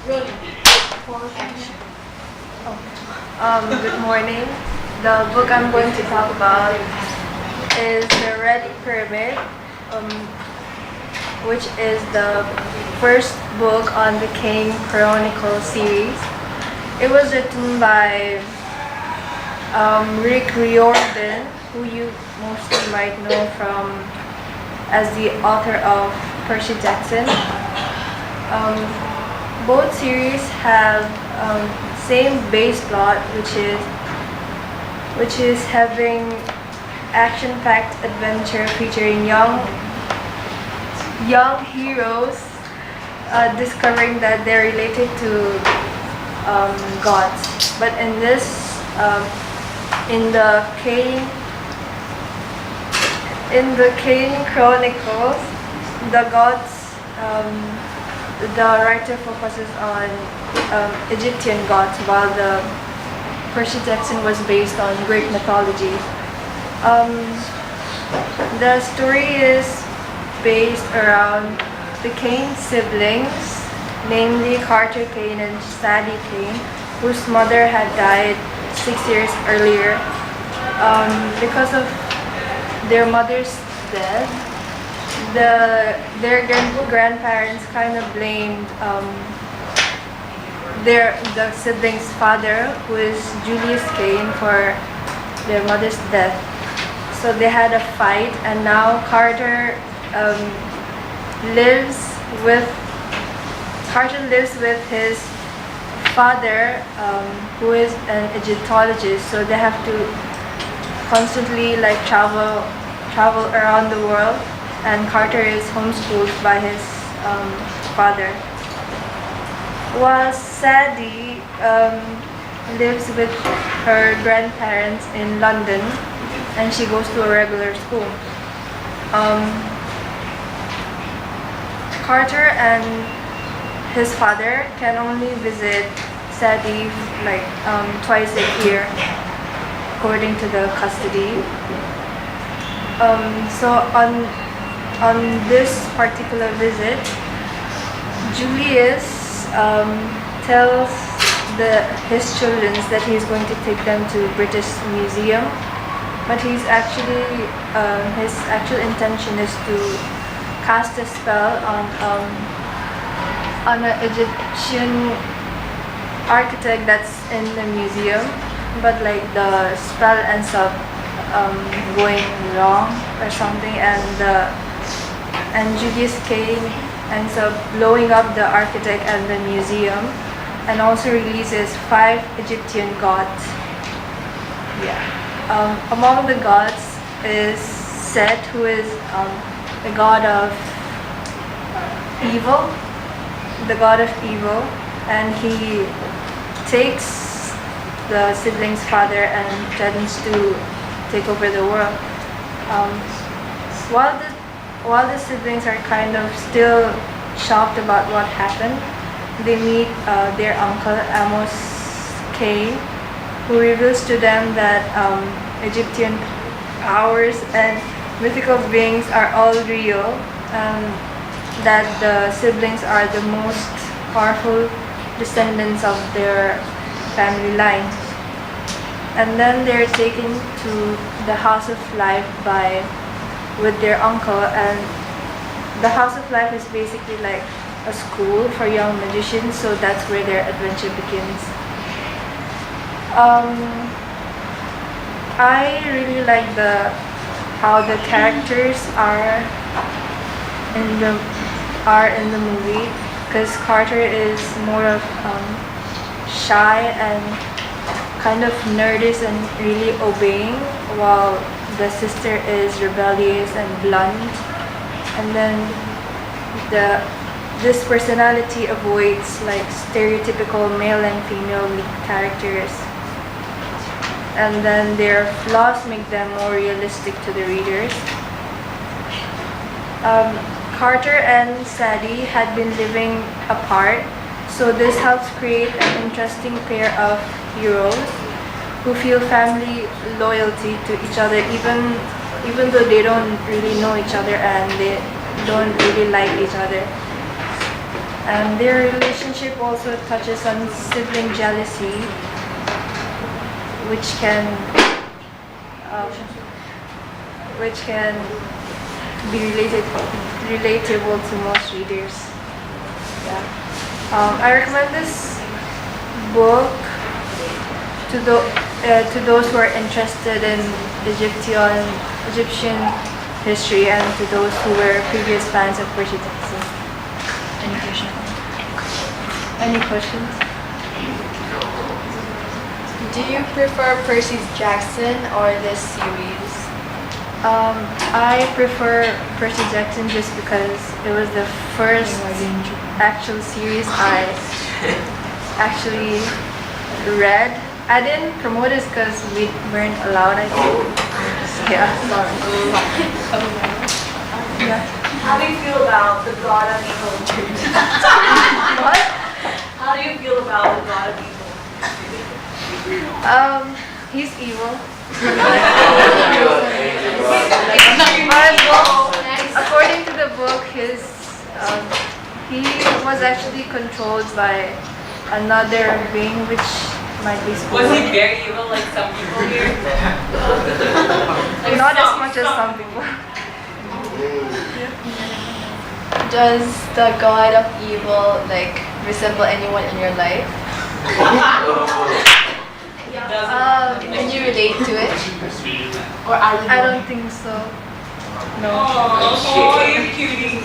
Good morning. The book I'm going to talk about is The Red Pyramid, um, which is the first book on the Kane Chronicle series. It was written by Rick Riordan, who you mostly might know from as the author of Percy Jackson. Both series have same base plot, which is having action-packed adventure featuring young heroes discovering that they're related to gods. But in this, in the Kane Chronicles, the gods. The writer focuses on Egyptian gods, while the Percy Jackson was based on Greek mythology. The story is based around the Kane siblings, namely Carter Kane and Sadie Kane, whose mother had died 6 years earlier. Because of their mother's death, their grandparents kind of blamed the siblings' father, who is Julius Kane, for their mother's death. So they had a fight, and now Carter lives with his father, who is an Egyptologist. So they have to constantly travel around the world. And Carter is homeschooled by his father. While Sadie lives with her grandparents in London, and she goes to a regular school. Carter and his father can only visit Sadie twice a year, according to the custody. So on this particular visit, Julius tells his children that he's going to take them to British Museum, but his actual intention is to cast a spell on an Egyptian architect that's in the museum, but the spell ends up going wrong or something, and Julius Kane ends up blowing up the architect and the museum, and also releases 5 Egyptian gods. Among the gods is Set, who is the god of evil, and he takes the siblings' father and threatens to take over the world. While the siblings are kind of still shocked about what happened, they meet their uncle Amos Kane, who reveals to them that Egyptian powers and mythical beings are all real, that the siblings are the most powerful descendants of their family line. And then they're taken to the House of Life with their uncle, and the House of Life is basically like a school for young magicians, so that's where their adventure begins. I really like how the characters are in the movie, because Carter is more of shy and kind of nervous and really obeying, while the sister is rebellious and blunt. And then this personality avoids stereotypical male and female lead characters, and then their flaws make them more realistic to the readers. Carter and Sadie had been living apart, so this helps create an interesting pair of heroes who feel family loyalty to each other, even though they don't really know each other and they don't really like each other. And their relationship also touches on sibling jealousy, which can um, be relatable to most readers. Yeah. I recommend this book to those who are interested in Egyptian history and to those who were previous fans of Percy Jackson. Any question? Any questions? Do you prefer Percy Jackson or this series? I prefer Percy Jackson just because it was the first actual series I actually read. I didn't promote it because we weren't allowed, I think. Yeah. Yeah. How do you feel about the God of Evil? What? How do you feel about the God of Evil? He's evil. According to the book, he was actually controlled by another being, which might be Was he very evil like some people here? not as much as some people. Does the God of Evil resemble anyone in your life? Can you relate to it? Or are you? I don't think so. No. Oh, you're cutie.